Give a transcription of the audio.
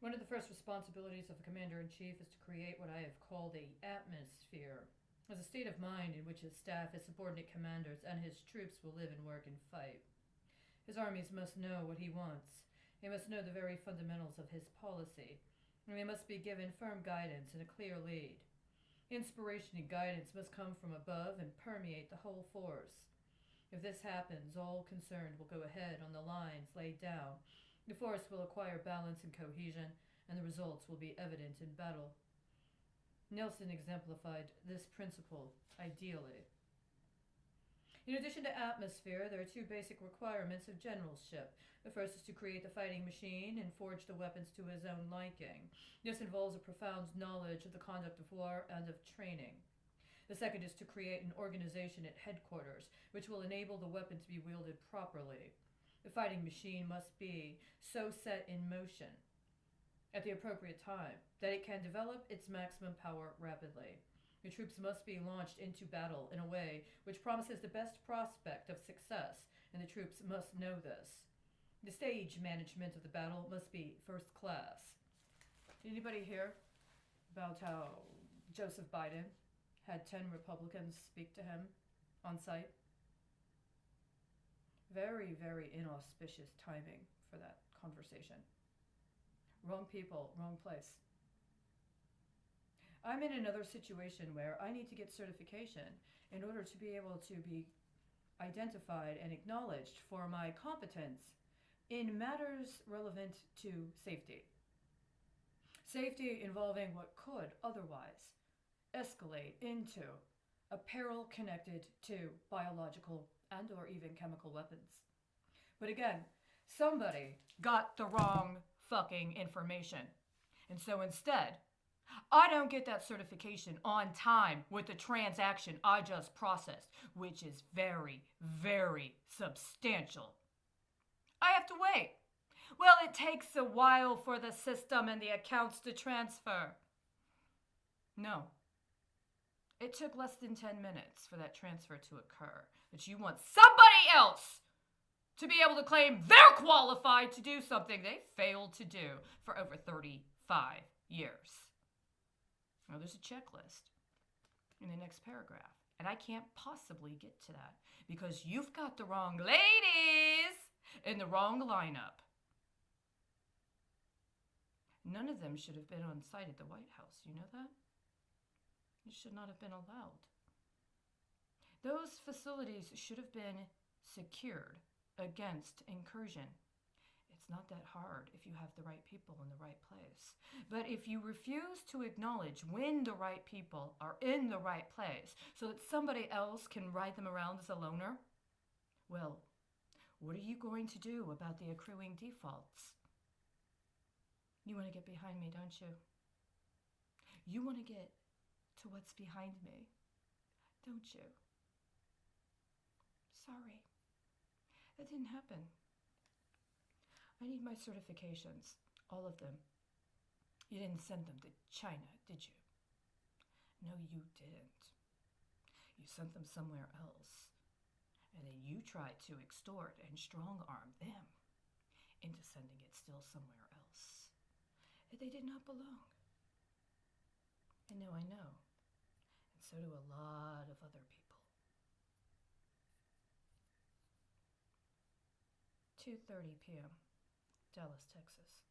One of the first responsibilities of a commander-in-chief is to create what I have called a atmosphere, as a state of mind in which his staff, his subordinate commanders, and his troops will live and work and fight. His armies must know what he wants. They must know the very fundamentals of his policy, and they must be given firm guidance and a clear lead. Inspiration and guidance must come from above and permeate the whole force. If this happens, all concerned will go ahead on the lines laid down. The force will acquire balance and cohesion, and the results will be evident in battle. Nelson exemplified this principle ideally. In addition to atmosphere, there are two basic requirements of generalship. The first is to create the fighting machine and forge the weapons to his own liking. This involves a profound knowledge of the conduct of war and of training. The second is to create an organization at headquarters, which will enable the weapon to be wielded properly. The fighting machine must be so set in motion at the appropriate time that it can develop its maximum power rapidly. The troops must be launched into battle in a way which promises the best prospect of success, and the troops must know this. The stage management of the battle must be first class. Did anybody hear about how Joseph Biden had 10 Republicans speak to him on site? Very, very inauspicious timing for that conversation. Wrong people, wrong place. I'm in another situation where I need to get certification in order to be able to be identified and acknowledged for my competence in matters relevant to safety. Safety involving what could otherwise escalate into a peril connected to biological and or even chemical weapons. But again, somebody got the wrong fucking information. And so instead, I don't get that certification on time with the transaction I just processed, which is very, very substantial. I have to wait. Well, it takes a while for the system and the accounts to transfer. No. It took less than 10 minutes for that transfer to occur. But you want somebody else to be able to claim they're qualified to do something they failed to do for over 35 years. Now, there's a checklist in the next paragraph, and I can't possibly get to that because you've got the wrong ladies in the wrong lineup. None of them should have been on site at the White House. You know that? It should not have been allowed. Those facilities should have been secured against incursion. It's not that hard if you have the right people in the right place. But if you refuse to acknowledge when the right people are in the right place so that somebody else can ride them around as a loner, well, what are you going to do about the accruing defaults? You want to get behind me, don't you? You want to get to what's behind me, don't you? Sorry, that didn't happen. I need my certifications, all of them. You didn't send them to China, did you? No, you didn't. You sent them somewhere else. And then you tried to extort and strong-arm them into sending it still somewhere else. They did not belong. I know. And so do a lot of other people. 2:30 p.m. Dallas, Texas.